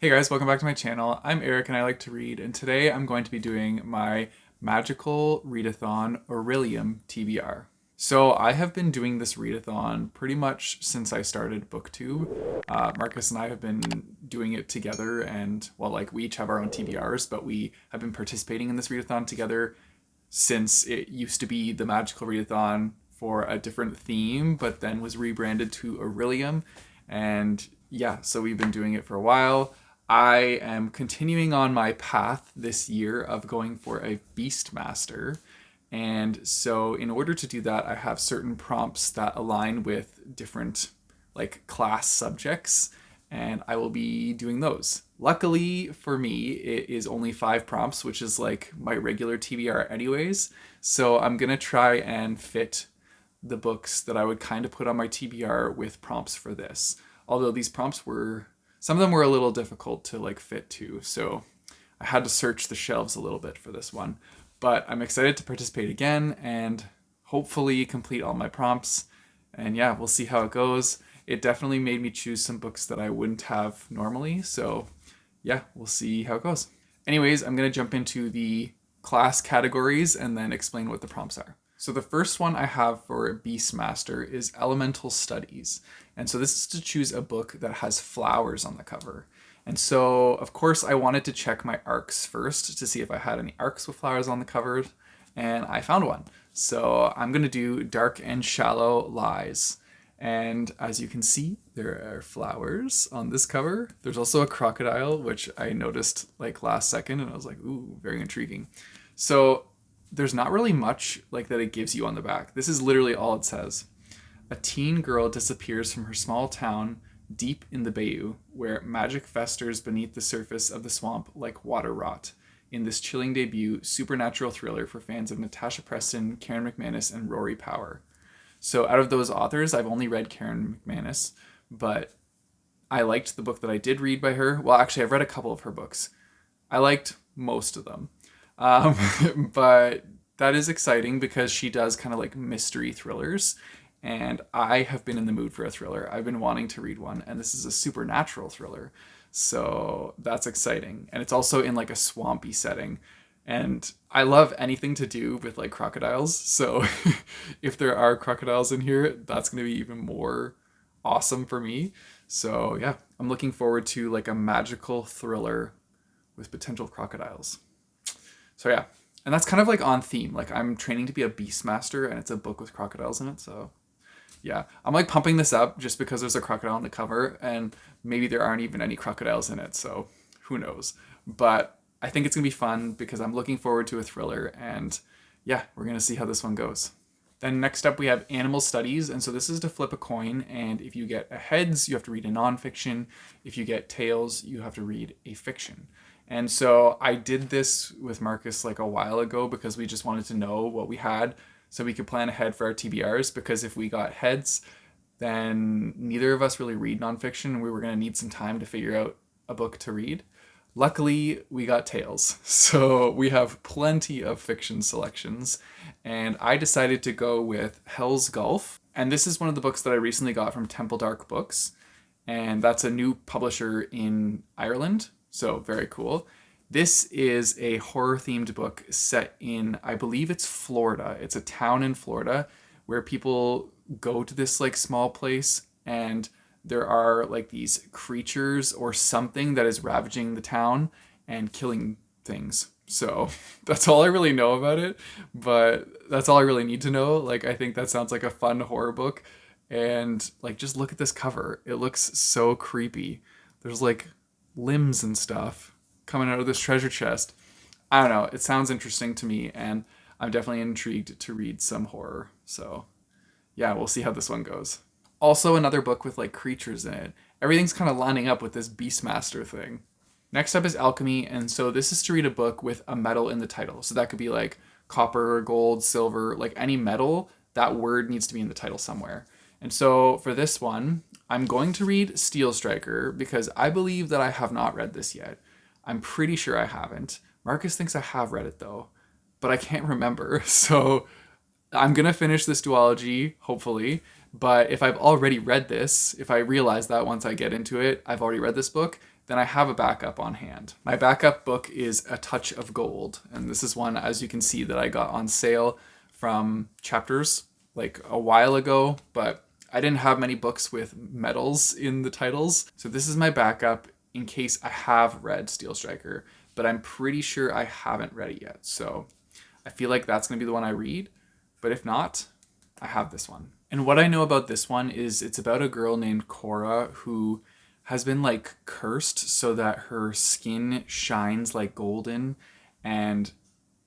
Hey guys, welcome back to my channel. I'm Eric and I like to read, and today I'm going to be doing my magical readathon Orilium TBR. So I have been doing this readathon pretty much since I started BookTube. Marcus and I have been doing it together, and well, like we each have our own TBRs, but we have been participating in this readathon together since it used to be the magical readathon for a different theme, but then was rebranded to Orilium. And yeah, so we've been doing it for a while. I am continuing on my path this year of going for a Beastmaster. And so in order to do that, I have certain prompts that align with different like class subjects, and I will be doing those. Luckily for me, it is only 5 prompts, which is like my regular TBR anyways. So I'm gonna try and fit the books that I would kind of put on my TBR with prompts for this. Although these prompts were, some of them were a little difficult to like fit to, so I had to search the shelves a little bit for this one. But I'm excited to participate again and hopefully complete all my prompts. And yeah, we'll see how it goes. It definitely made me choose some books that I wouldn't have normally, so yeah, we'll see how it goes. Anyways, I'm gonna jump into the class categories and then explain what the prompts are. So the first one I have for Beastmaster is Elemental Studies. And so this is to choose a book that has flowers on the cover. And so, of course, I wanted to check my arcs first to see if I had any arcs with flowers on the cover, and I found one. So I'm going to do Dark and Shallow Lies. And as you can see, there are flowers on this cover. There's also a crocodile, which I noticed like last second, and I was like, ooh, very intriguing. So there's not really much like that it gives you on the back. This is literally all it says. A teen girl disappears from her small town deep in the bayou, where magic festers beneath the surface of the swamp like water rot. In this chilling debut, supernatural thriller for fans of Natasha Preston, Karen McManus, and Rory Power. So out of those authors, I've only read Karen McManus, but I liked the book that I did read by her. Well, actually, I've read a couple of her books. I liked most of them. But that is exciting because she does kind of like mystery thrillers, and I have been in the mood for a thriller. I've been wanting to read one, and this is a supernatural thriller, so that's exciting. And it's also in like a swampy setting, and I love anything to do with like crocodiles, so if there are crocodiles in here, that's going to be even more awesome for me. So yeah, I'm looking forward to like a magical thriller with potential crocodiles. So yeah, and that's kind of like on theme. Like I'm training to be a Beastmaster, and it's a book with crocodiles in it. So yeah, I'm like pumping this up just because there's a crocodile on the cover, and maybe there aren't even any crocodiles in it. So who knows? But I think it's gonna be fun because I'm looking forward to a thriller, and yeah, we're gonna see how this one goes. Then next up we have Animal Studies, and so this is to flip a coin, and if you get a heads, you have to read a nonfiction. If you get tails, you have to read a fiction. And so I did this with Marcus like a while ago because we just wanted to know what we had so we could plan ahead for our TBRs, because if we got heads, then neither of us really read nonfiction, and we were going to need some time to figure out a book to read. Luckily, we got tails, so we have plenty of fiction selections, and I decided to go with Hell's Gulf. And this is one of the books that I recently got from Temple Dark Books, and that's a new publisher in Ireland, so very cool. This is a horror-themed book set in, I believe it's Florida. It's a town in Florida where people go to this like small place, and there are like these creatures or something that is ravaging the town and killing things. So that's all I really know about it, but that's all I really need to know. Like, I think that sounds like a fun horror book, and like just look at this cover. It looks so creepy. There's like limbs and stuff coming out of this treasure chest. I don't know. It sounds interesting to me, and I'm definitely intrigued to read some horror. So yeah, we'll see how this one goes. Also another book with like creatures in it. Everything's kind of lining up with this Beastmaster thing. Next up is Alchemy, and so this is to read a book with a metal in the title. So that could be like copper, gold, silver, like any metal. That word needs to be in the title somewhere. And so for this one, I'm going to read Steel Striker because I believe that I have not read this yet. I'm pretty sure I haven't. Marcus thinks I have read it though, but I can't remember. So I'm going to finish this duology, hopefully. But if I've already read this, if I realize that once I get into it, I've already read this book, then I have a backup on hand. My backup book is A Touch of Gold, and this is one, as you can see, that I got on sale from Chapters like a while ago, but I didn't have many books with medals in the titles. So this is my backup in case I have read Steel Striker, but I'm pretty sure I haven't read it yet. So I feel like that's going to be the one I read, but if not, I have this one. And what I know about this one is it's about a girl named Cora who has been like cursed so that her skin shines like golden, and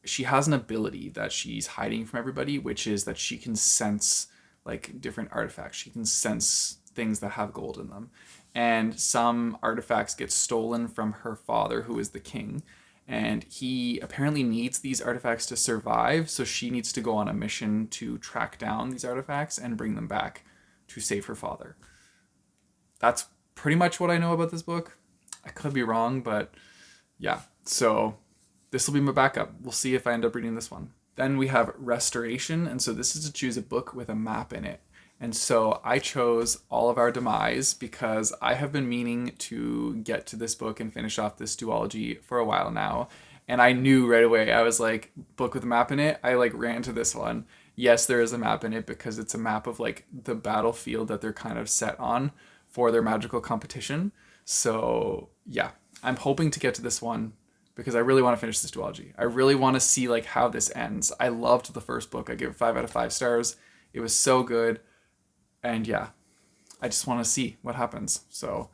she has an ability that she's hiding from everybody, which is that she can sense like different artifacts. She can sense things that have gold in them. And some artifacts get stolen from her father, who is the king. And he apparently needs these artifacts to survive. So she needs to go on a mission to track down these artifacts and bring them back to save her father. That's pretty much what I know about this book. I could be wrong, but yeah. So this will be my backup. We'll see if I end up reading this one. Then we have Restoration, and so this is to choose a book with a map in it. And so I chose All of Our Demise because I have been meaning to get to this book and finish off this duology for a while now. And I knew right away, I was like, book with a map in it. I like ran to this one. Yes, there is a map in it because it's a map of like the battlefield that they're kind of set on for their magical competition. So yeah, I'm hoping to get to this one because I really want to finish this duology. I really want to see like how this ends. I loved the first book. I gave it 5 out of 5 stars. It was so good. And yeah, I just want to see what happens. So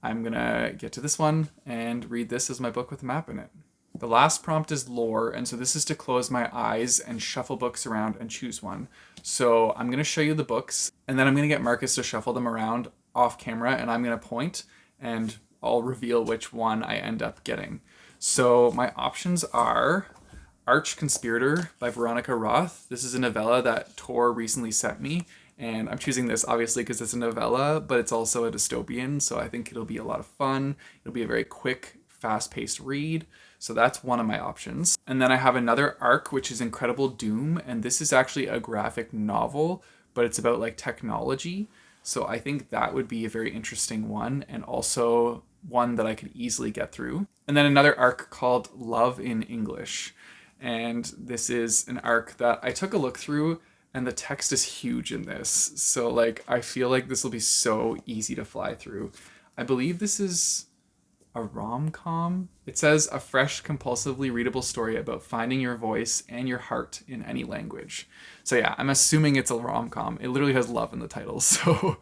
I'm going to get to this one and read this as my book with a map in it. The last prompt is lore, and so this is to close my eyes and shuffle books around and choose one. So I'm going to show you the books, and then I'm going to get Marcus to shuffle them around off camera, and I'm going to point, and I'll reveal which one I end up getting. So my options are Arch Conspirator by Veronica Roth. This is a novella that Tor recently sent me, and I'm choosing this obviously because it's a novella, but it's also a dystopian, so I think it'll be a lot of fun. It'll be a very quick, fast-paced read. So that's one of my options. And then I have another arc, which is Incredible Doom, and this is actually a graphic novel, but it's about like technology. So I think that would be a very interesting one, and also one that I could easily get through. And then another arc called Love in English. And this is an arc that I took a look through, and the text is huge in this. So like, I feel like this will be so easy to fly through. I believe this is a rom-com. It says a fresh, compulsively readable story about finding your voice and your heart in any language. So yeah, I'm assuming it's a rom-com. It literally has love in the title. So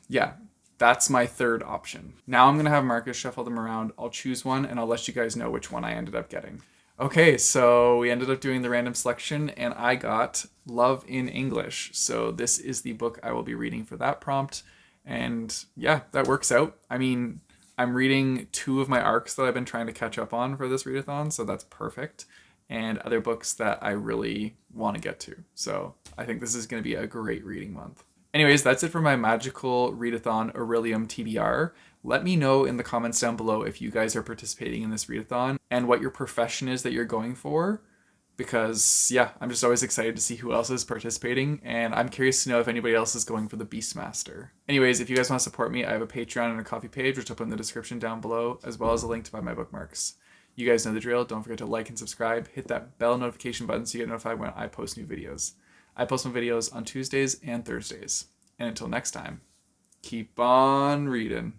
yeah, that's my third option. Now I'm going to have Marcus shuffle them around. I'll choose one and I'll let you guys know which one I ended up getting. Okay, so we ended up doing the random selection and I got Love in English. So this is the book I will be reading for that prompt. And yeah, that works out. I mean, I'm reading 2 of my arcs that I've been trying to catch up on for this readathon, so that's perfect. And other books that I really want to get to. So I think this is going to be a great reading month. Anyways, that's it for my magical Readathon Orilium TBR. Let me know in the comments down below if you guys are participating in this readathon and what your profession is that you're going for. Because yeah, I'm just always excited to see who else is participating, and I'm curious to know if anybody else is going for the Beastmaster. Anyways, if you guys want to support me, I have a Patreon and a Ko-fi page, which I'll put in the description down below, as well as a link to buy my bookmarks. You guys know the drill. Don't forget to like and subscribe. Hit that bell notification button so you get notified when I post new videos. I post my videos on Tuesdays and Thursdays. And until next time, keep on reading.